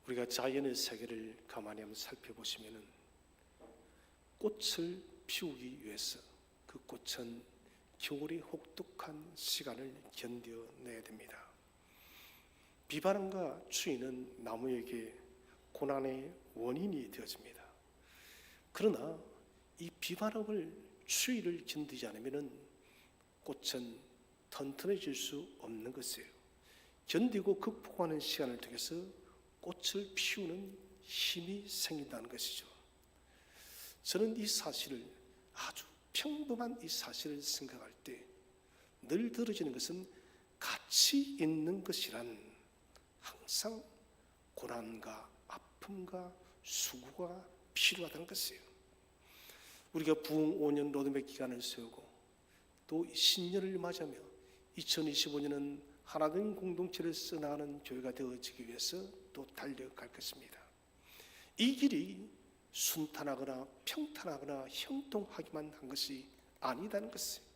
우리가 자연의 세계를 가만히 한번 살펴보시면은 꽃을 피우기 위해서 그 꽃은 겨울의 혹독한 시간을 견뎌내야 됩니다. 비바람과 추위는 나무에게 고난의 원인이 되어집니다. 그러나 이 비바람을 추위를 견디지 않으면 꽃은 튼튼해질 수 없는 것이에요. 견디고 극복하는 시간을 통해서 꽃을 피우는 힘이 생긴다는 것이죠. 저는 이 사실을, 아주 평범한 이 사실을 생각할 때 늘 들어지는 것은 가치 있는 것이란 항상 고난과 아픔과 수고가 필요하다는 것이에요. 우리가 부흥 5년 로드맵 기간을 세우고 또 신년을 맞이하며 2025년은 하나된 공동체를 써나가는 교회가 되어지기 위해서 또 달려갈 것입니다. 이 길이 순탄하거나 평탄하거나 형통하기만 한 것이 아니다는 것이에요.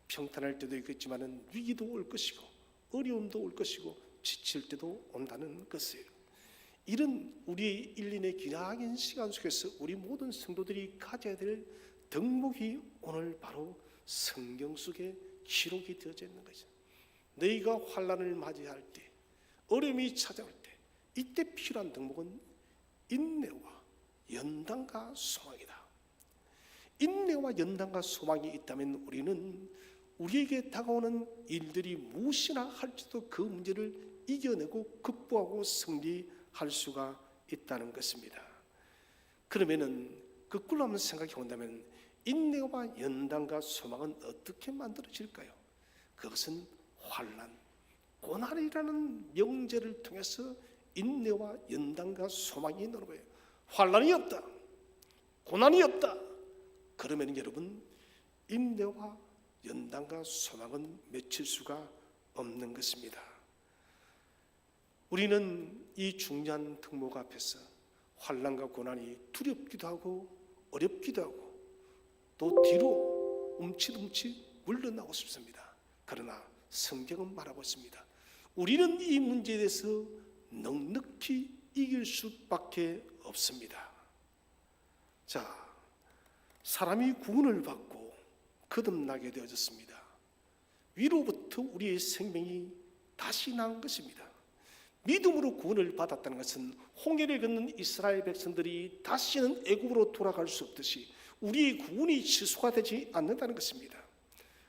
평탄할 때도 있겠지만 위기도 올 것이고 어려움도 올 것이고 지칠 때도 온다는 것이에요. 이런 우리의 1년의 기나긴 시간 속에서 우리 모든 성도들이 가져야 될 덕목이 오늘 바로 성경 속에 기록이 되어져 있는 거죠. 너희가 환난을 맞이할 때, 어려움이 찾아올 때, 이때 필요한 덕목은 인내와 연단과 소망이다. 인내와 연단과 소망이 있다면 우리는 우리에게 다가오는 일들이 무엇이나 할지라도 그 문제를 이겨내고 극복하고 승리할 수가 있다는 것입니다. 그러면은 거꾸로 한번 생각해 본다면 인내와 연단과 소망은 어떻게 만들어질까요? 그것은 환난, 고난이라는 명제를 통해서 인내와 연단과 소망이 있는 거예요. 환난이 없다, 고난이 없다, 그러면 여러분 인내와 연단과 소망은 맺힐 수가 없는 것입니다. 우리는 이 중요한 덕목 앞에서 환난과 고난이 두렵기도 하고 어렵기도 하고 또 뒤로 움찔움찔 물러나고 싶습니다. 그러나 성경은 말하고 있습니다. 우리는 이 문제에 대해서 넉넉히 이길 수밖에 없습니다. 자, 사람이 구원을 받고 거듭나게 되어졌습니다. 위로부터 우리의 생명이 다시 난 것입니다. 믿음으로 구원을 받았다는 것은 홍해를 걷는 이스라엘 백성들이 다시는 애굽으로 돌아갈 수 없듯이 우리의 구원이 취소가 되지 않는다는 것입니다.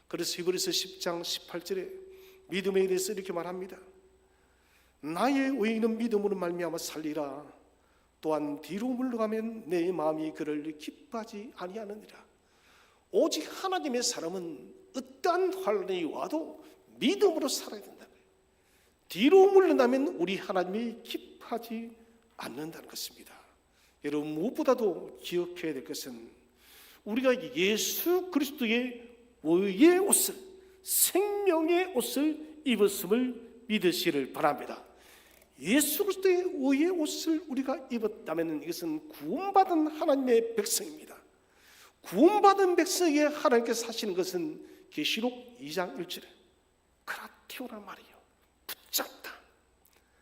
그래서 히브리서 10장 18절에 믿음에 대해서 이렇게 말합니다. 나의 의인은 믿음으로 말미암아 살리라. 또한 뒤로 물러가면 내 마음이 그를 기뻐하지 아니하느니라. 오직 하나님의 사람은 어떠한 환난이 와도 믿음으로 살아야 된다는 거예요. 뒤로 물러나면 우리 하나님이 기뻐하지 않는다는 것입니다. 여러분, 무엇보다도 기억해야 될 것은 우리가 예수 그리스도의 의의 옷을, 생명의 옷을 입었음을 믿으시기를 바랍니다. 예수 그리스도의 의의 옷을 우리가 입었다면 이것은 구원받은 하나님의 백성입니다. 구원받은 백성에게 하나님께서 하시는 것은 계시록 2장 1절에 크라티오란 말이에요. 붙잡다.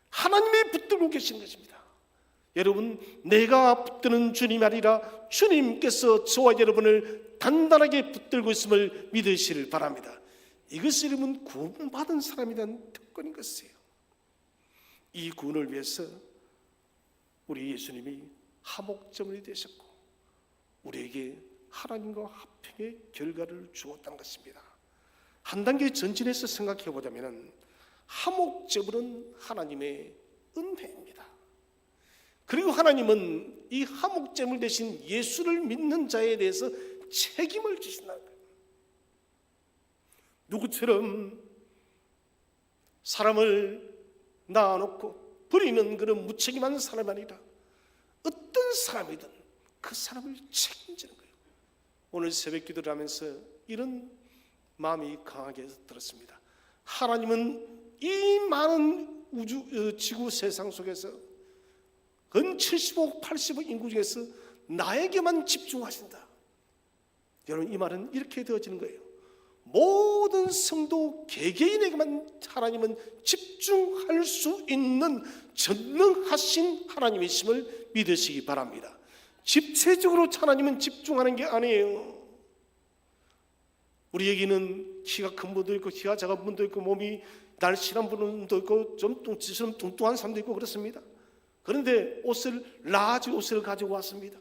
하나님이 붙들고 계신 것입니다. 여러분, 내가 붙드는 주님이 아니라 주님께서 저와 여러분을 단단하게 붙들고 있음을 믿으시길 바랍니다. 이것이 여러분 구원받은 사람에 대한 특권인 것이에요. 이 구원을 위해서 우리 예수님이 하목제물이 되셨고 우리에게 하나님과 화평의 결과를 주었다는 것입니다. 한 단계 전진해서 생각해 보자면 하목제물은 하나님의 은혜입니다. 그리고 하나님은 이 하목제물 대신 예수를 믿는 자에 대해서 책임을 지신다는 거예요. 누구처럼 사람을 낳아놓고 버리는 그런 무책임한 사람이 아니라 어떤 사람이든 그 사람을 책임지는 거예요. 오늘 새벽 기도를 하면서 이런 마음이 강하게 들었습니다. 하나님은 이 많은 지구 세상 속에서 근 75억 80억 인구 중에서 나에게만 집중하신다. 여러분, 이 말은 이렇게 되어지는 거예요. 모든 성도 개개인에게만 하나님은 집중할 수 있는 전능하신 하나님이심을 믿으시기 바랍니다. 집체적으로 하나님은 집중하는 게 아니에요. 우리에게는 키가 큰 분도 있고 키가 작은 분도 있고 몸이 날씬한 분도 있고 좀 뚱뚱한 사람도 있고 그렇습니다. 그런데 라지 옷을 가지고 왔습니다.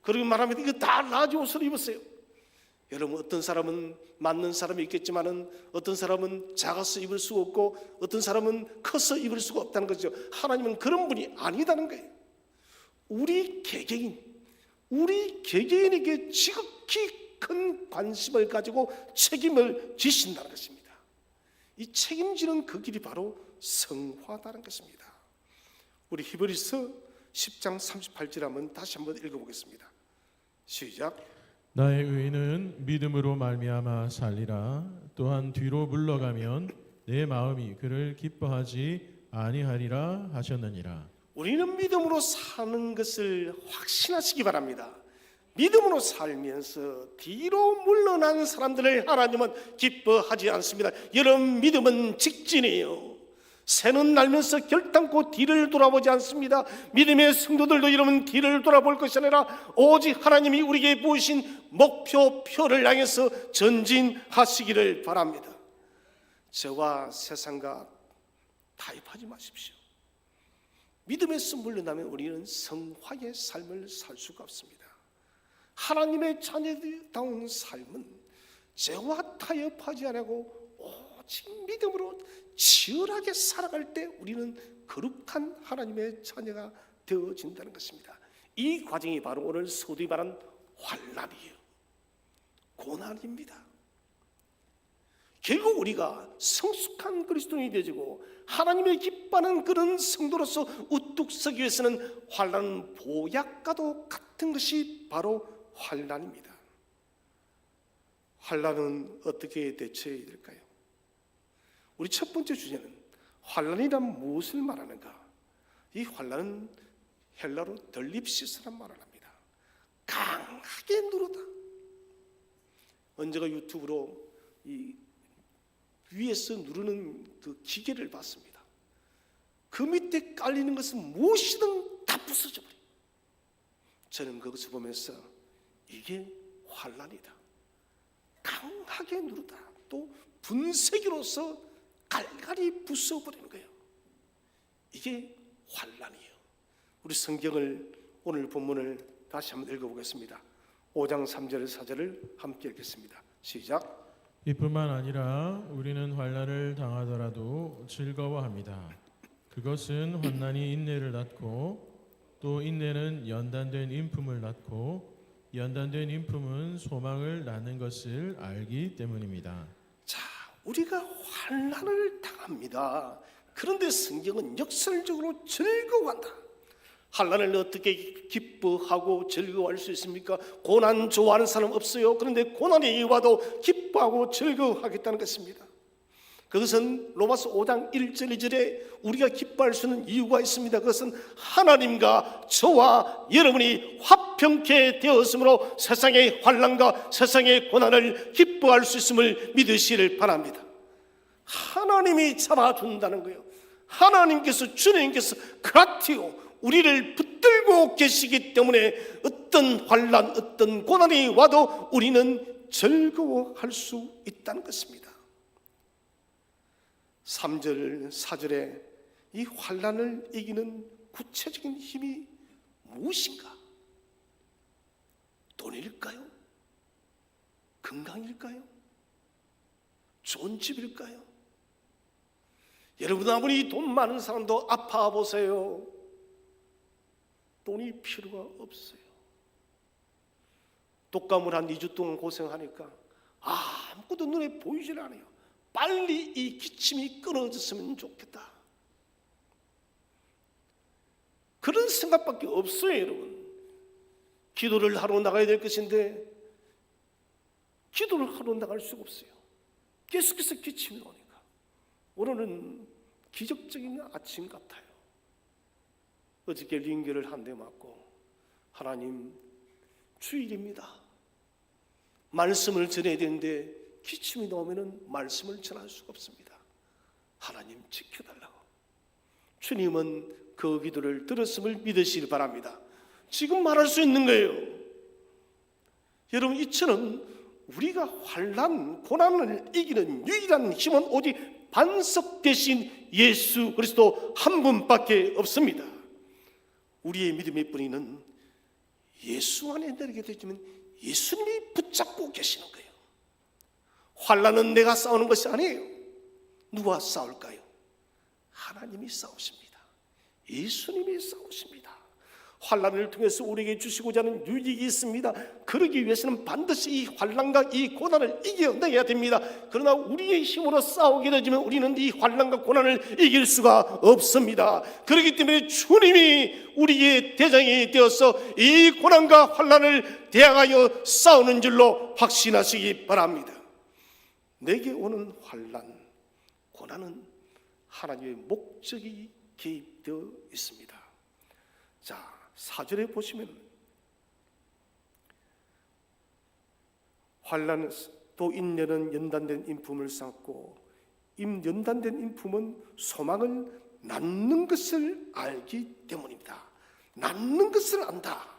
그리고 말합니다. 이거 다 라지 옷을 입었어요. 여러분, 어떤 사람은 맞는 사람이 있겠지만은 어떤 사람은 작아서 입을 수가 없고 어떤 사람은 커서 입을 수가 없다는 거죠. 하나님은 그런 분이 아니다는 거예요. 우리 개개인에게 지극히 큰 관심을 가지고 책임을 지신다는 것입니다. 이 책임지는 그 길이 바로 성화다는 것입니다. 우리 히브리서 10장 38절 한번 다시 한번 읽어보겠습니다. 시작. 나의 의는 믿음으로 말미암아 살리라. 또한 뒤로 물러가면 내 마음이 그를 기뻐하지 아니하리라 하셨느니라. 우리는 믿음으로 사는 것을 확신하시기 바랍니다. 믿음으로 살면서 뒤로 물러난 사람들을 하나님은 기뻐하지 않습니다. 여러분, 믿음은 직진이에요. 새는 날면서 결단코 뒤를 돌아보지 않습니다. 믿음의 성도들도 여러분 뒤를 돌아볼 것이 아니라 오직 하나님이 우리에게 부으신 목표표를 향해서 전진하시기를 바랍니다. 저와 세상과 타협하지 마십시오. 믿음에서 물러나면 우리는 성화의 삶을 살 수가 없습니다. 하나님의 자녀다운 삶은 죄와 타협하지 않고 오직 믿음으로 치열하게 살아갈 때 우리는 거룩한 하나님의 자녀가 되어진다는 것입니다. 이 과정이 바로 오늘 소두이 말한 환난이에요. 고난입니다. 결국 우리가 성숙한 그리스도인이 되어지고 하나님의 기뻐하는 그런 성도로서 우뚝 서기 위해서는 환난은 보약과도 같은 것이 바로 환난입니다. 환난은 어떻게 대처해야 될까요? 우리 첫 번째 주제는 환난이란 무엇을 말하는가? 이 환난은 헬라로 덜립시스란 말을 합니다. 강하게 누르다. 언제가 유튜브로 이 위에서 누르는 그 기계를 봤습니다. 그 밑에 깔리는 것은 무엇이든 다 부서져 버려요. 저는 그것을 보면서 이게 환난이다. 강하게 누르다. 또 분쇄기로서 갈갈이 부숴버리는 거예요. 이게 환난이에요. 우리 성경을 오늘 본문을 다시 한번 읽어보겠습니다. 5장 3절 4절을 함께 읽겠습니다. 시작. 이뿐만 아니라 우리는 환난을 당하더라도 즐거워합니다. 그것은 환난이 인내를 낳고 또 인내는 연단된 인품을 낳고 연단된 인품은 소망을 낳는 것을 알기 때문입니다. 자, 우리가 환난을 당합니다. 그런데 성경은 역설적으로 즐거워한다. 환난을 어떻게 기뻐하고 즐거워할 수 있습니까? 고난 좋아하는 사람 없어요. 그런데 고난이 와도 기뻐하고 즐거워하겠다는 것입니다. 그것은 로마서 5장 1절 2절에 우리가 기뻐할 수 있는 이유가 있습니다. 그것은 하나님과 저와 여러분이 화평케 되었으므로 세상의 환난과 세상의 고난을 기뻐할 수 있음을 믿으시길 바랍니다. 하나님이 잡아준다는 거예요. 하나님께서 주님께서 그라티오 우리를 붙들고 계시기 때문에 어떤 환난 어떤 고난이 와도 우리는 즐거워할 수 있다는 것입니다. 3절 4절에 이 환난을 이기는 구체적인 힘이 무엇인가? 돈일까요? 건강일까요? 좋은 집일까요? 여러분, 아무리 돈 많은 사람도 아파 보세요. 돈이 필요가 없어요. 독감을 한 2주 동안 고생하니까 아무것도 눈에 보이질 않아요. 빨리 이 기침이 끊어졌으면 좋겠다. 그런 생각밖에 없어요, 여러분. 기도를 하러 나가야 될 것인데 기도를 하러 나갈 수가 없어요. 계속해서 기침이 오니까. 오늘은 기적적인 아침 같아요. 어저께 링겔을 한 대 맞고 하나님 주일입니다. 말씀을 전해야 되는데 기침이 나오면 말씀을 전할 수가 없습니다. 하나님 지켜달라고. 주님은 그 기도를 들었음을 믿으시기 바랍니다. 지금 말할 수 있는 거예요. 여러분, 이처럼 우리가 환난, 고난을 이기는 유일한 힘은 오직 반석 대신 예수 그리스도 한 분밖에 없습니다. 우리의 믿음의 뿌리는 예수 안에 내리게 되면 예수님이 붙잡고 계시는 거예요. 환난은 내가 싸우는 것이 아니에요. 누가 싸울까요? 하나님이 싸우십니다. 예수님이 싸우십니다. 환난을 통해서 우리에게 주시고자 하는 유익이 있습니다. 그러기 위해서는 반드시 이 환난과 이 고난을 이겨내야 됩니다. 그러나 우리의 힘으로 싸우게 되면 우리는 이 환난과 고난을 이길 수가 없습니다. 그렇기 때문에 주님이 우리의 대장이 되어서 이 고난과 환난을 대항하여 싸우는 줄로 확신하시기 바랍니다. 내게 오는 환난, 고난은 하나님의 목적이 개입되어 있습니다. 자, 4절에 보시면 환난 또 인내는 연단된 인품을 쌓고 연단된 인품은 소망을 낳는 것을 알기 때문입니다. 낳는 것을 안다.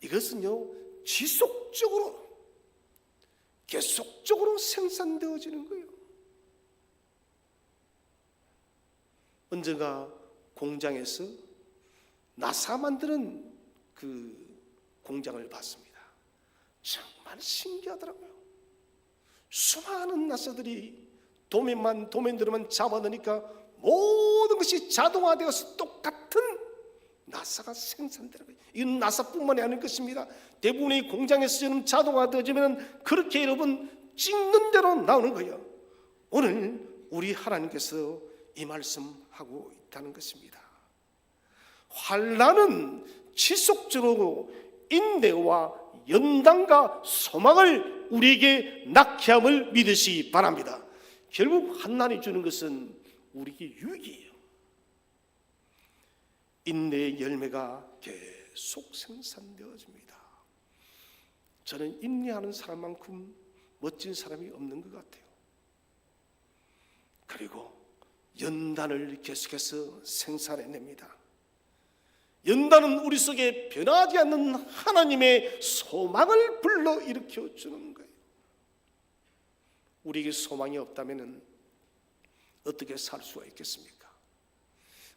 이것은요, 지속적으로 계속적으로 생산되어지는 거예요. 언젠가 공장에서 나사 만드는 그 공장을 봤습니다. 정말 신기하더라고요. 수많은 나사들이 도면들만 잡아넣으니까 모든 것이 자동화되어서 똑같은 나사가 생산되는 거예요. 이건 나사뿐만이 아닐 것입니다. 대부분의 공장에서 지금 자동화되어지면 그렇게 여러분 찍는 대로 나오는 거예요. 오늘 우리 하나님께서 이 말씀하고 있다는 것입니다. 환난은 지속적으로 인내와 연단과 소망을 우리에게 낳게 함을 믿으시기 바랍니다. 결국 환난이 주는 것은 우리에게 유익이에요. 인내의 열매가 계속 생산되어집니다. 저는 인내하는 사람만큼 멋진 사람이 없는 것 같아요. 그리고 연단을 계속해서 생산해냅니다. 연단은 우리 속에 변하지 않는 하나님의 소망을 불러일으켜 주는 거예요. 우리에게 소망이 없다면 어떻게 살 수가 있겠습니까?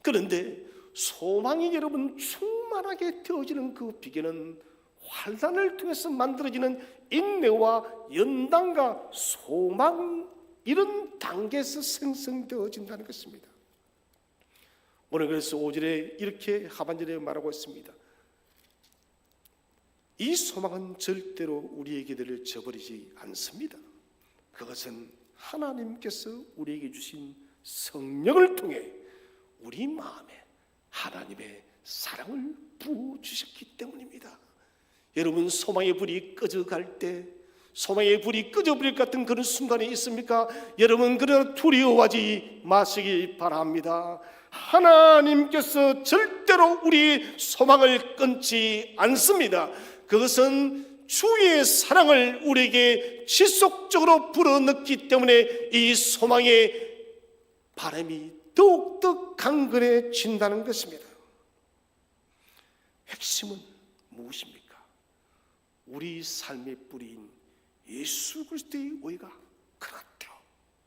그런데 소망이 여러분 충만하게 되어지는 그 비결은 환난을 통해서 만들어지는 인내와 연단과 소망, 이런 단계에서 생성되어진다는 것입니다. 오늘 그래서 5절에 이렇게 하반절에 말하고 있습니다. 이 소망은 절대로 우리의 기대를 저버리지 않습니다. 그것은 하나님께서 우리에게 주신 성령을 통해 우리 마음에 하나님의 사랑을 부어주셨기 때문입니다. 여러분, 소망의 불이 꺼져갈 때, 소망의 불이 꺼져버릴 것 같은 그런 순간이 있습니까? 여러분, 그러나 두려워하지 마시기 바랍니다. 하나님께서 절대로 우리 소망을 끊지 않습니다. 그것은 주의 사랑을 우리에게 지속적으로 불어넣기 때문에 이 소망의 바람이 더욱더 강건해진다는 것입니다. 핵심은 무엇입니까? 우리 삶의 뿌리인 예수 그리스도의 오해가 그렇게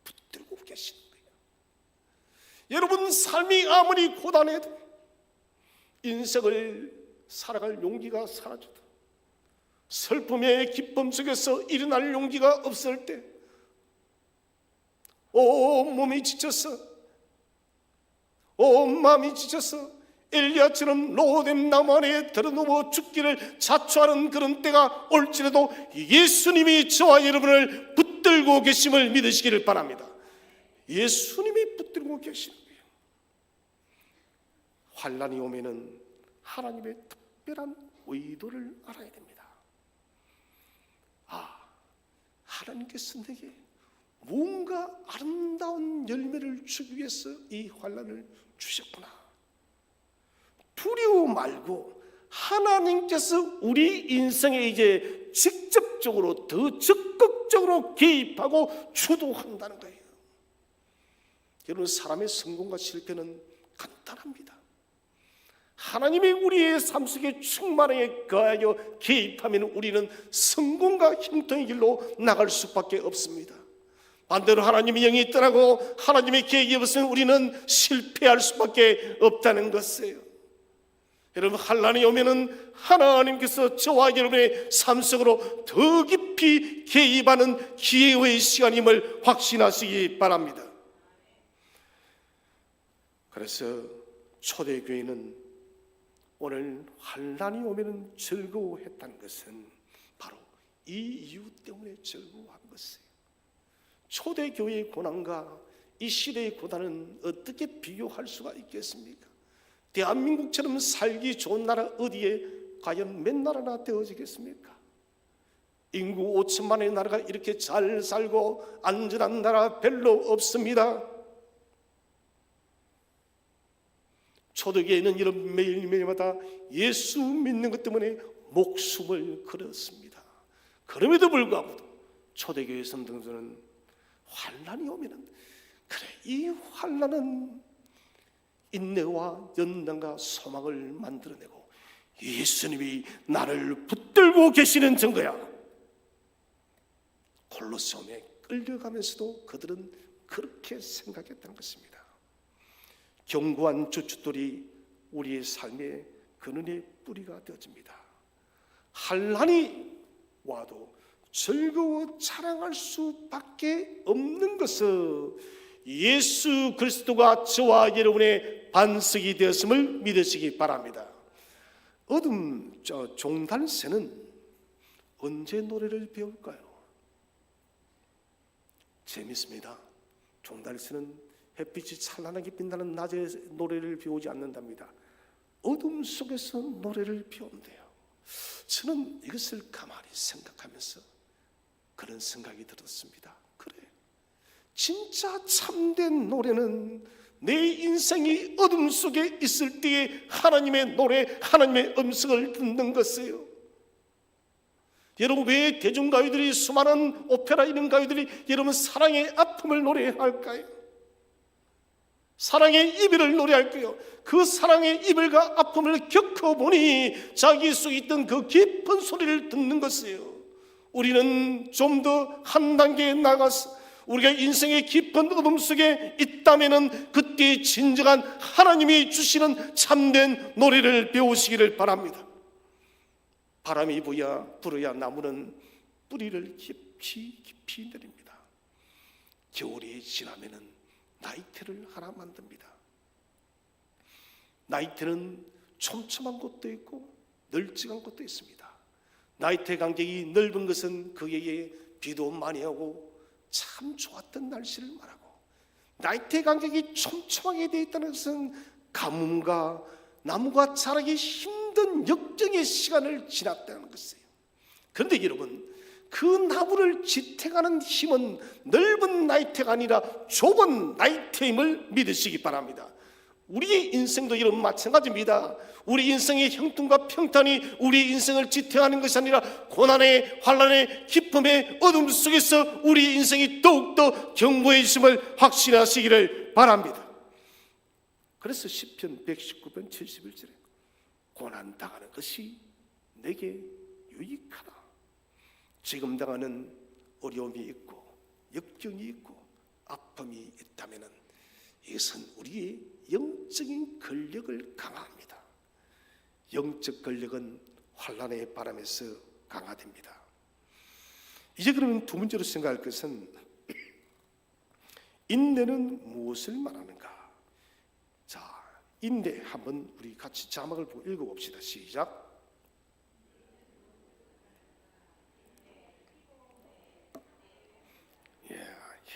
붙들고 계시는 거예요. 여러분, 삶이 아무리 고단해도, 인생을 살아갈 용기가 사라져도, 슬픔의 기쁨 속에서 일어날 용기가 없을 때, 몸이 지쳤어, 마음이 지쳤어, 엘리야처럼 로뎀 나무 안에 들어누워 죽기를 자초하는 그런 때가 올지라도 예수님이 저와 여러분을 붙들고 계심을 믿으시기를 바랍니다. 예수님이 붙들고 계시는 거예요. 환난이 오면은 하나님의 특별한 의도를 알아야 됩니다. 하나님께서 내게 뭔가 아름다운 열매를 주기 위해서 이 환난을 주셨구나. 두려워 말고 하나님께서 우리 인생에 이제 직접적으로 더 적극적으로 개입하고 주도한다는 거예요. 여러분, 사람의 성공과 실패는 간단합니다. 하나님이 우리의 삶 속에 충만하게 거하여 개입하면 우리는 성공과 형통의 길로 나갈 수밖에 없습니다. 반대로 하나님의 영이 떠나고 하나님의 계획이 없으면 우리는 실패할 수밖에 없다는 것이에요. 여러분, 환난이 오면은 하나님께서 저와 여러분의 삶 속으로 더 깊이 개입하는 기회의 시간임을 확신하시기 바랍니다. 그래서 초대교회는 오늘 환난이 오면은 즐거워했다는 것은 바로 이 이유 때문에 즐거워한 것이에요. 초대교회의 고난과 이 시대의 고난은 어떻게 비교할 수가 있겠습니까? 대한민국처럼 살기 좋은 나라 어디에 과연 몇 나라나 되어지겠습니까? 인구 5천만의 나라가 이렇게 잘 살고 안전한 나라 별로 없습니다. 초대교회는 이런 매일매일마다 예수 믿는 것 때문에 목숨을 걸었습니다. 그럼에도 불구하고 초대교회 성도들은 환난이 오면은, 그래, 이 환난은 인내와 연단과 소망을 만들어내고 예수님이 나를 붙들고 계시는 증거야. 골로새움에 끌려가면서도 그들은 그렇게 생각했다는 것입니다. 견고한 주춧돌이 우리의 삶의 근원의 뿌리가 되어집니다. 환난이 와도 즐거워 자랑할 수밖에 없는 것은 예수 그리스도가 저와 여러분의 반석이 되었음을 믿으시기 바랍니다. 종달새는 언제 노래를 배울까요? 재밌습니다. 종달새는 햇빛이 찬란하게 빛나는 낮에 노래를 배우지 않는답니다. 어둠 속에서 노래를 배운대요. 저는 이것을 가만히 생각하면서 그런 생각이 들었습니다. 그래, 진짜 참된 노래는 내 인생이 어둠 속에 있을 때에 하나님의 노래, 하나님의 음성을 듣는 것이에요. 여러분, 왜 대중가요들이, 수많은 오페라 이런 가요들이 여러분 사랑의 아픔을 노래할까요? 사랑의 이별을 노래할까요? 그 사랑의 이별과 아픔을 겪어보니 자기 속에 있던 그 깊은 소리를 듣는 것이에요. 우리는 좀 더 한 단계 나가서 우리가 인생의 깊은 어둠 속에 있다면 그때 진정한 하나님이 주시는 참된 노래를 배우시기를 바랍니다. 바람이 불어야 나무는 뿌리를 깊이 내립니다. 겨울이 지나면은 나이테를 하나 만듭니다. 나이테는 촘촘한 곳도 있고 널찍한 곳도 있습니다. 나이테 간격이 넓은 것은 그에게 비도 많이 오고 참 좋았던 날씨를 말하고, 나이테 간격이 촘촘하게 되어 있다는 것은 가뭄과 나무가 자라기 힘든 역정의 시간을 지났다는 것이에요. 그런데 여러분, 그 나무를 지탱하는 힘은 넓은 나이테가 아니라 좁은 나이테임을 믿으시기 바랍니다. 우리의 인생도 이런 마찬가지입니다. 우리 인생의 형통과 평탄이 우리 인생을 지탱하는 것이 아니라 고난의 환난의 기쁨의 어둠 속에서 우리 인생이 더욱더 견고해짐을 확신하시기를 바랍니다. 그래서 시편 119편 71절에 고난당하는 것이 내게 유익하다. 지금 당하는 어려움이 있고 역경이 있고 아픔이 있다면 이것은 우리의 영적인 권력을 강화합니다. 영적 권력은 환난의 바람에서 강화됩니다. 이제 그러면 두 번째로 생각할 것은 인내는 무엇을 말하는가? 자, 인내 한번 우리 같이 자막을 보고 읽어봅시다. 시작.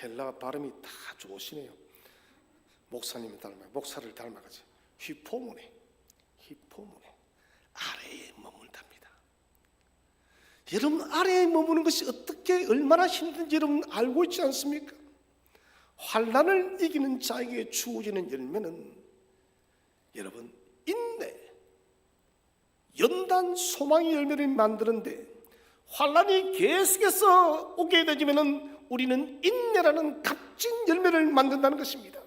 헬라 발음이 다 좋으시네요. 목사님을 목사를 닮아가지고 히포모네 아래에 머물답니다. 여러분, 아래에 머무는 것이 어떻게 얼마나 힘든지 여러분 알고 있지 않습니까? 환난을 이기는 자에게 주어지는 열매는 여러분 인내, 영원한 소망의 열매를 만드는데 환란이 계속해서 오게 되지면은 우리는 인내라는 값진 열매를 만든다는 것입니다.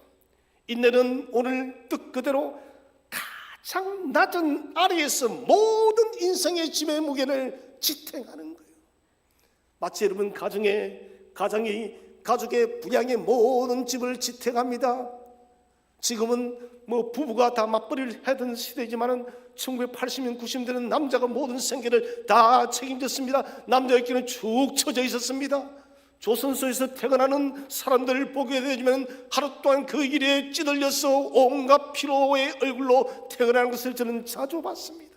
인내는 오늘 뜻 그대로 가장 낮은 아래에서 모든 인생의 짐의 무게를 지탱하는 거예요. 마치 여러분 가정이 가족의 부양의 모든 집을 지탱합니다. 지금은 뭐 부부가 다 맞벌이를 하던 시대지만은 1980년 90년대는 남자가 모든 생계를 다 책임졌습니다. 남자에게는 축 처져 있었습니다. 조선소에서 퇴근하는 사람들을 보게 되면 하루 동안 그 일에 찌들려서 온갖 피로의 얼굴로 퇴근하는 것을 저는 자주 봤습니다.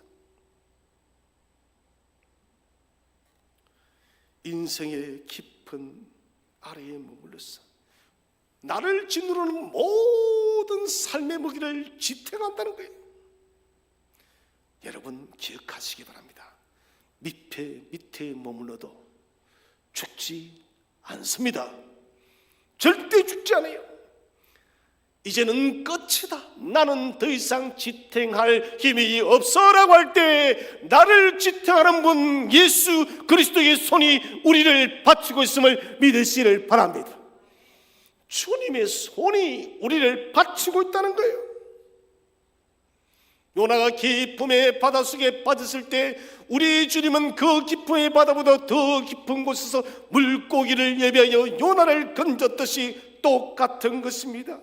인생의 깊은 아래에 머물러서 나를 짓누르는 모든 삶의 무기를 지탱한다는 거예요. 여러분 기억하시기 바랍니다. 밑에 머물러도 죽지 않습니다. 절대 죽지 않아요. 이제는 끝이다. 나는 더 이상 지탱할 힘이 없어라고 할 때 나를 지탱하는 분 예수 그리스도의 손이 우리를 받치고 있음을 믿으시기를 바랍니다. 주님의 손이 우리를 받치고 있다는 거예요. 요나가 기쁨의 바닷속에 빠졌을 때 우리 주님은 그 기쁨의 바다보다 더 깊은 곳에서 물고기를 예비하여 요나를 건졌듯이 똑같은 것입니다.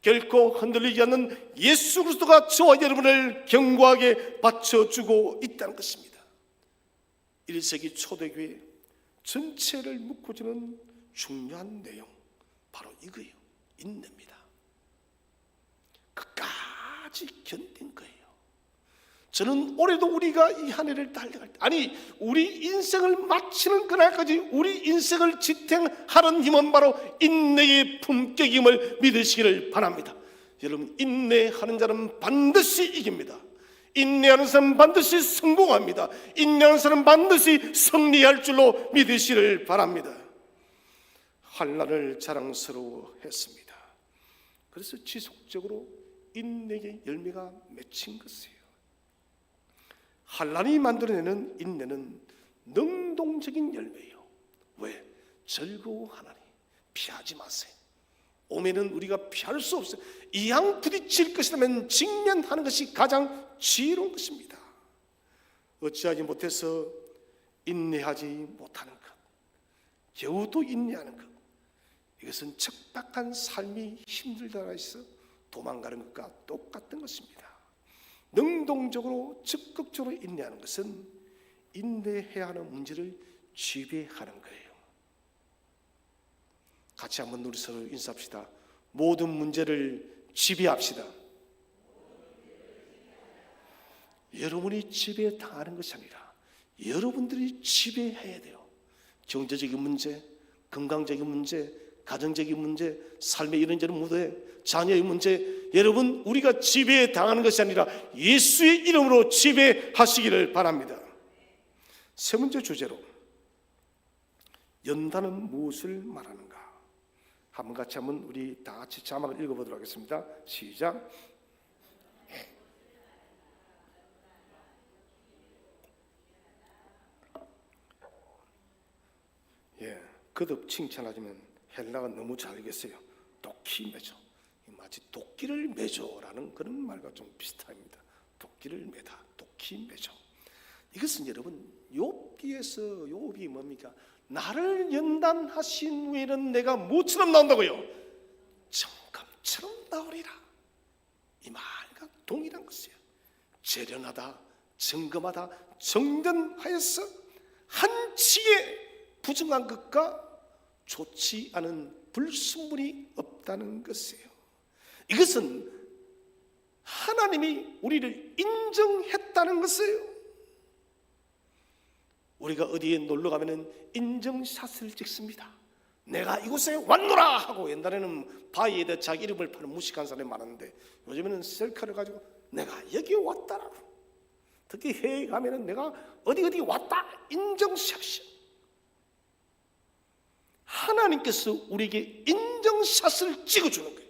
결코 흔들리지 않는 예수 그리스도가 저와 여러분을 견고하게 받쳐주고 있다는 것입니다. 1세기 초대교회 전체를 묶어주는 중요한 내용 바로 이거예요. 인내입니다. 끝까지 견딘 거예요. 저는 올해도 우리가 이 한 해를 달려갈 때, 아니 우리 인생을 마치는 그날까지 우리 인생을 지탱하는 힘은 바로 인내의 품격임을 믿으시기를 바랍니다. 여러분 인내하는 자는 반드시 이깁니다. 인내하는 사람은 반드시 성공합니다. 인내하는 사람은 반드시 승리할 줄로 믿으시기를 바랍니다. 환난을 자랑스러워했습니다. 그래서 지속적으로 인내의 열매가 맺힌 것이에요. 환난이 만들어내는 인내는 능동적인 열매예요. 왜? 즐거워하나니 피하지 마세요. 오면은 우리가 피할 수 없어요. 이왕 부딪힐 것이라면 직면하는 것이 가장 지혜로운 것입니다. 어찌하지 못해서 인내하지 못하는 것, 겨우도 인내하는 것, 이것은 척박한 삶이 힘들다 해서 도망가는 것과 똑같은 것입니다. 능동적으로 적극적으로 인내하는 것은 인내해야 하는 문제를 지배하는 거예요. 같이 한번 우리 서로 인사합시다. 모든 문제를 지배합시다. 여러분이 지배당하는 것이 아니라 여러분들이 지배해야 돼요. 경제적인 문제, 건강적인 문제, 가정적인 문제, 삶의 이런저런 문제, 자녀의 문제, 여러분 우리가 지배당하는 것이 아니라 예수의 이름으로 지배하시기를 바랍니다. 세 번째 주제로 연단은 무엇을 말하는가? 한번 같이 한번 우리 다 같이 자막을 읽어보도록 하겠습니다. 시작. 거듭 칭찬하지만 헬라가 너무 잘 읽었어요. 도끼 매죠. 마치 도끼를 매죠라는 그런 말과 좀 비슷합니다. 도끼를 매다, 도끼 매죠. 이것은 여러분 욥기에서 욥이 뭡니까? 나를 연단하신 후에는 내가 뭐처럼 나온다고요? 정금처럼 나오리라. 이 말과 동일한 것이에요. 재련하다, 정금하다, 정전하여서 한치의 부정한 것과 좋지 않은 불순물이 없다는 것이에요. 이것은 하나님이 우리를 인정했다는 것이에요. 우리가 어디에 놀러 가면은 인정샷을 찍습니다. 내가 이곳에 왔노라 하고, 옛날에는 바위에다 자기 이름을 파는 무식한 사람이 많았는데 요즘에는 셀카를 가지고 내가 여기 왔다라고. 특히 해외에 가면은 내가 어디 왔다 인정샷이. 하나님께서 우리에게 인정샷을 찍어주는 거예요.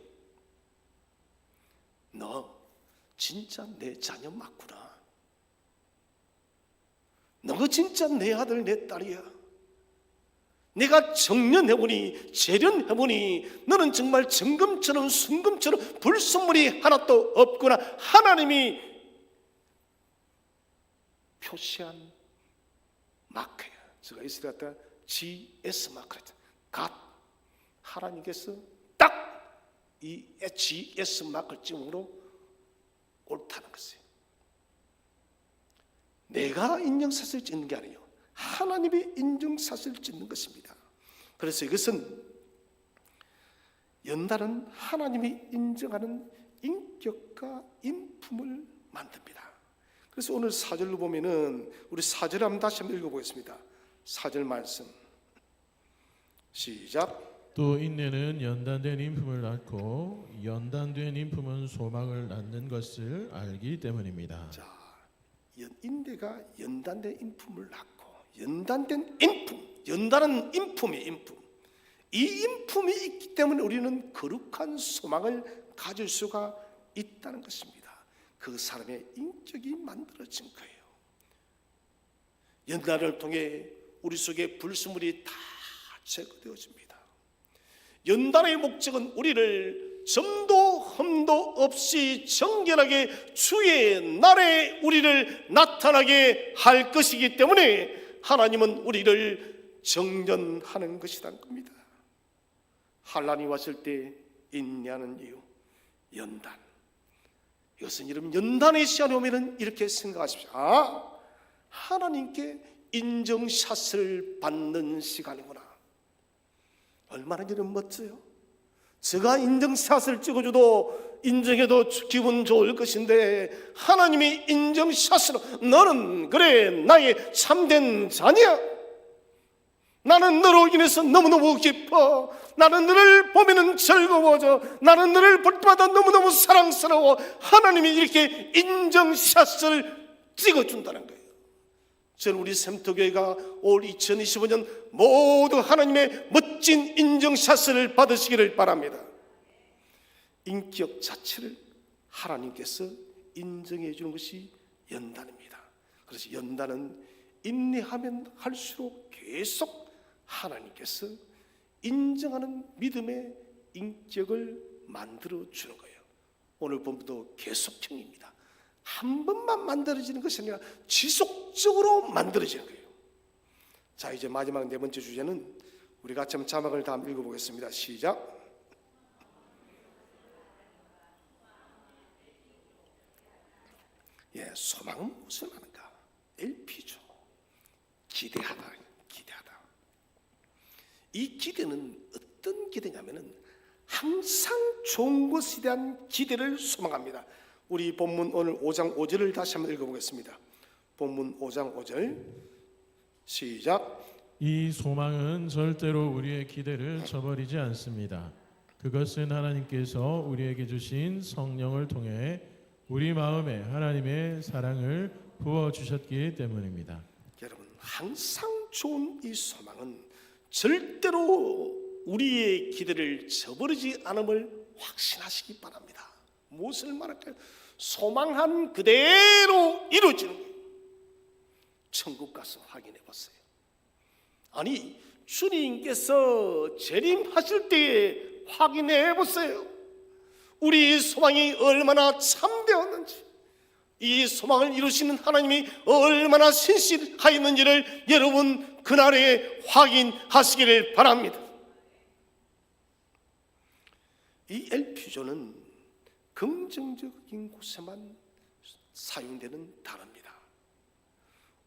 너 진짜 내 자녀 맞구나. 너 진짜 내 아들 내 딸이야. 내가 정련해보니 재련해보니 너는 정말 정금처럼 순금처럼 불순물이 하나도 없구나. 하나님이 표시한 마크야. 제가 이스라엘 때 GS 마크랬죠. 갓. 하나님께서 딱 이 GS 마크를 찍음으로 옳다는 것이에요. 내가 인정사슬을 찍는 게 아니에요. 하나님이 인정사슬을 찍는 것입니다. 그래서 이것은 연단은 하나님이 인정하는 인격과 인품을 만듭니다. 그래서 오늘 4절로 보면은 우리 4절 한번 다시 한번 읽어보겠습니다. 4절 말씀 시작. 또 인내는 연단된 인품을 낳고 연단된 인품은 소망을 낳는 것을 알기 때문입니다. 자, 인내가 연단된 인품을 낳고 연단된 인품, 연단은 인품이에요. 인품. 이 인품이 있기 때문에 우리는 거룩한 소망을 가질 수가 있다는 것입니다. 그 사람의 인격이 만들어진 거예요. 연단을 통해 우리 속에 불순물이 다 제거되어집니다. 연단의 목적은 우리를 점도 흠도 없이 정결하게 주의 날에 우리를 나타나게 할 것이기 때문에 하나님은 우리를 정련하는 것이란 겁니다. 환난이 왔을 때 인내하는 이유, 연단. 이것은 여러분 연단의 시간이 오면은 이렇게 생각하십시오. 아, 하나님께 인정샷을 받는 시간이구나. 얼마나 저는 멋져요. 제가 인정샷을 찍어줘도 인정해도 기분 좋을 것인데 하나님이 인정샷으로 너는 그래 나의 참된 자녀야. 나는 너로 인해서 너무너무 기뻐. 나는 너를 보면 즐거워져. 나는 너를 볼 때마다 너무너무 사랑스러워. 하나님이 이렇게 인정샷을 찍어준다는 거예요. 저는 우리 샘터교회가 올 2025년 모두 하나님의 멋진 인정샷을 받으시기를 바랍니다. 인격 자체를 하나님께서 인정해 주는 것이 연단입니다. 그래서 연단은 인내하면 할수록 계속 하나님께서 인정하는 믿음의 인격을 만들어 주는 거예요. 오늘 본문도 계속형입니다. 한 번만 만들어지는 것이 아니라 지속적으로 만들어지는 거예요. 자, 이제 마지막 네 번째 주제는 우리 같이 한번 자막을 다 읽어보겠습니다. 시작. 예, 소망은 무슨 하는가? LP죠. 기대하다. 이 기대는 어떤 기대냐면은 항상 좋은 것에 대한 기대를 소망합니다. 우리 본문 오늘 5장 5절을 다시 한번 읽어보겠습니다. 본문 5장 5절 시작. 이 소망은 절대로 우리의 기대를 저버리지 않습니다. 그것은 하나님께서 우리에게 주신 성령을 통해 우리 마음에 하나님의 사랑을 부어주셨기 때문입니다. 여러분, 항상 좋은 이 소망은 절대로 우리의 기대를 저버리지 않음을 확신하시기 바랍니다. 무엇을 말할까요? 소망한 그대로 이루어지는 거예요. 천국 가서 확인해 보세요. 아니, 주님께서 재림하실 때에 확인해 보세요. 우리 소망이 얼마나 참되었는지, 이 소망을 이루시는 하나님이 얼마나 신실하였는지를 여러분 그날에 확인하시기를 바랍니다. 이 LP조는 긍정적인 곳에만 사용되는 단어입니다.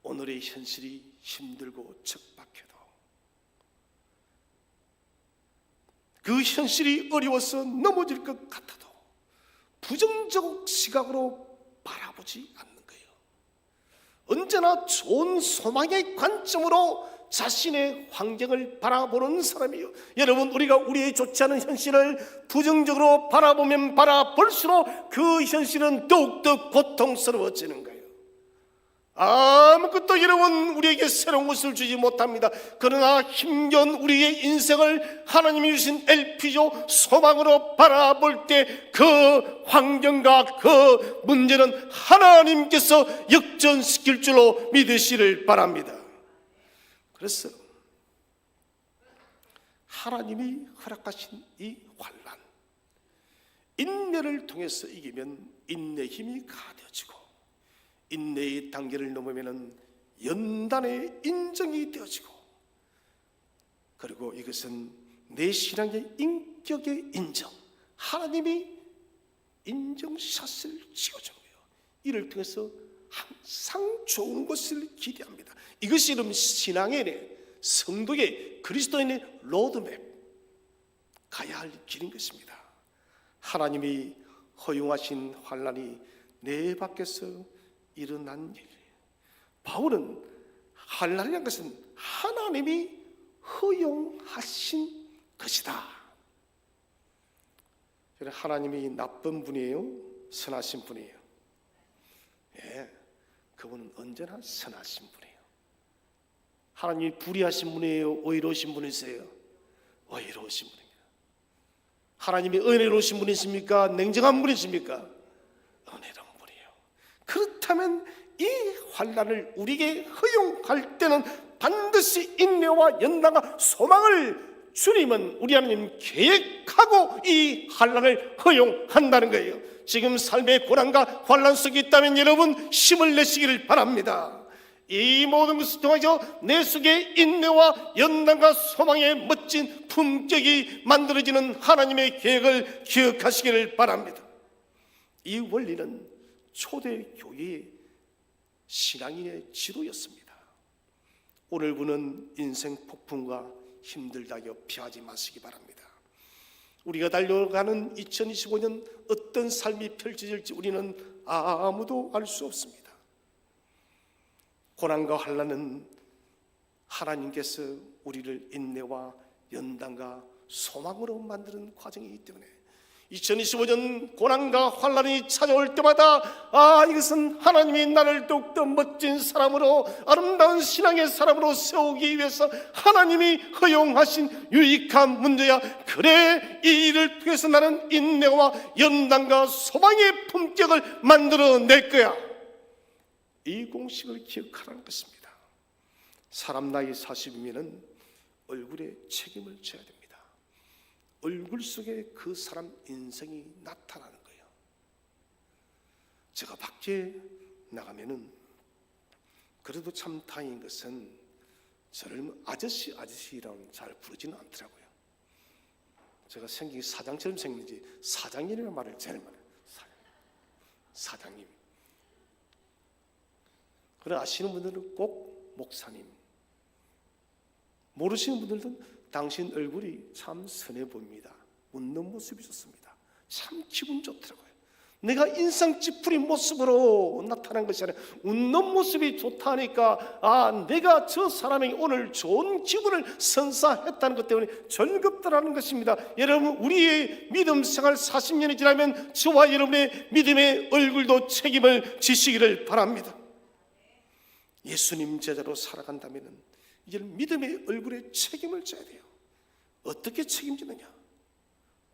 오늘의 현실이 힘들고 척박해도, 그 현실이 어려워서 넘어질 것 같아도 부정적 시각으로 바라보지 않는 거예요. 언제나 좋은 소망의 관점으로 자신의 환경을 바라보는 사람이에요. 여러분, 우리가 우리의 좋지 않은 현실을 부정적으로 바라보면 바라볼수록 그 현실은 더욱더 고통스러워지는 거예요. 아무것도 여러분 우리에게 새로운 것을 주지 못합니다. 그러나 힘겨운 우리의 인생을 하나님이 주신 LP조 소망으로 바라볼 때 그 환경과 그 문제는 하나님께서 역전시킬 줄로 믿으시를 바랍니다. 그래서 하나님이 허락하신 이 환난, 인내를 통해서 이기면 인내 힘이 가되어지고, 인내의 단계를 넘으면 연단의 인정이 되어지고, 그리고 이것은 내 신앙의 인격의 인정, 하나님이 인정샷을 찍어주는 거예요. 이를 통해서 항상 좋은 것을 기대합니다. 이것이 이름 신앙의, 성도의, 그리스도인의 로드맵, 가야 할 길인 것입니다. 하나님이 허용하신 환난이 내 밖에서 일어난 일. 바울은 환난이라는 것은 하나님이 허용하신 것이다. 하나님이 나쁜 분이에요? 선하신 분이에요? 예, 그분은 언제나 선하신 분이에요. 하나님이 불의하신 분이에요? 의로우신 분이세요? 의로우신 분입니다. 하나님이 은혜로우신 분이십니까? 냉정한 분이십니까? 은혜로운 분이에요. 그렇다면 이 환난을 우리에게 허용할 때는 반드시 인내와 연단과 소망을 주님은 우리 하나님 계획하고 이 환난을 허용한다는 거예요. 지금 삶의 고난과 환난 속에 있다면 여러분 힘을 내시기를 바랍니다. 이 모든 것을 통해서 내 속에 인내와 연단과 소망의 멋진 품격이 만들어지는 하나님의 계획을 기억하시기를 바랍니다. 이 원리는 초대교회의 신앙인의 지도였습니다. 오늘 보는 인생 폭풍과 힘들다고 피하지 마시기 바랍니다. 우리가 달려가는 2025년 어떤 삶이 펼쳐질지 우리는 아무도 알 수 없습니다. 고난과 환난은 하나님께서 우리를 인내와 연단과 소망으로 만드는 과정이기 때문에 2025년 고난과 환난이 찾아올 때마다 이것은 하나님이 나를 더욱더 멋진 사람으로, 아름다운 신앙의 사람으로 세우기 위해서 하나님이 허용하신 유익한 문제야. 그래, 이 일을 통해서 나는 인내와 연단과 소망의 품격을 만들어낼 거야. 이 공식을 기억하라는 것입니다. 사람 나이 40이면 얼굴에 책임을 져야 됩니다. 얼굴 속에 그 사람 인생이 나타나는 거예요. 제가 밖에 나가면은 그래도 참 다행인 것은 저를 아저씨라고는 잘 부르지는 않더라고요. 제가 생긴 사장처럼 생긴지 사장님이라는 말을 제일 많이 해요. 사장님. 그래 아시는 분들은 꼭 목사님, 모르시는 분들은 당신 얼굴이 참 선해 보입니다. 웃는 모습이 좋습니다. 참 기분 좋더라고요. 내가 인상 찌푸린 모습으로 나타난 것이 아니라 웃는 모습이 좋다니까 내가 저 사람이 오늘 좋은 기분을 선사했다는 것 때문에 즐겁다라는 것입니다. 여러분 우리의 믿음 생활 40년이 지나면 저와 여러분의 믿음의 얼굴도 책임을 지시기를 바랍니다. 예수님 제자로 살아간다면 이제 믿음의 얼굴에 책임을 져야 돼요. 어떻게 책임지느냐?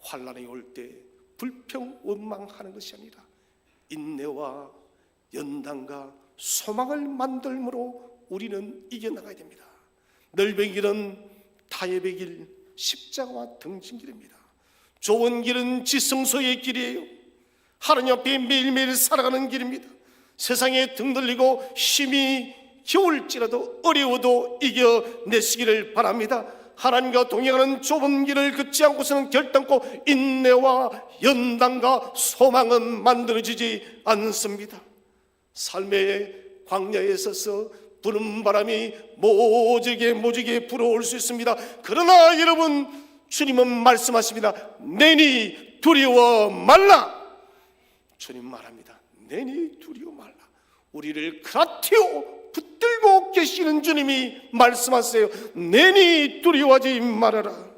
환난이 올 때 불평 원망하는 것이 아니라 인내와 연단과 소망을 만들므로 우리는 이겨나가야 됩니다. 넓은 길은 타협의 길, 십자가와 등진길입니다. 좋은 길은 지성소의 길이에요. 하나님 앞에 매일매일 살아가는 길입니다. 세상에 등 돌리고 힘이 겨울지라도 어려워도 이겨내시기를 바랍니다. 하나님과 동행하는 좁은 길을 걷지 않고서는 결단코 인내와 연단과 소망은 만들어지지 않습니다. 삶의 광야에 서서 부는 바람이 모지게 불어올 수 있습니다. 그러나 여러분 주님은 말씀하십니다. 내니 두려워 말라. 주님 말합니다. 내니 두려워 말라. 우리를 그라티오 붙들고 계시는 주님이 말씀하세요. 내니 두려워하지 말아라.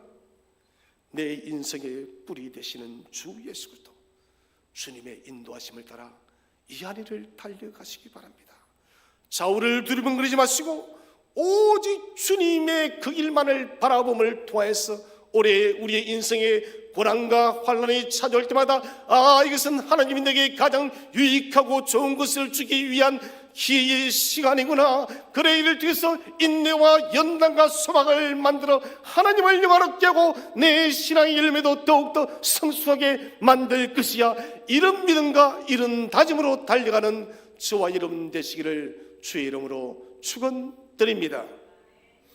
내 인생의 뿌리 되시는 주 예수 그리스도 주님의 인도하심을 따라 이 안을 달려가시기 바랍니다. 좌우를 두리번거리지 마시고 오직 주님의 그 일만을 바라봄을 통해서 올해 우리의 인생에 고난과 환난이 찾아올 때마다 이것은 하나님이 내게 가장 유익하고 좋은 것을 주기 위한 기회의 시간이구나. 그래 이를 통해서 인내와 연단과 소망을 만들어 하나님을 영화롭게 하고 내 신앙의 열매도 더욱더 성숙하게 만들 것이야. 이런 믿음과 이런 다짐으로 달려가는 저와 여러분 되시기를 주의 이름으로 축원드립니다.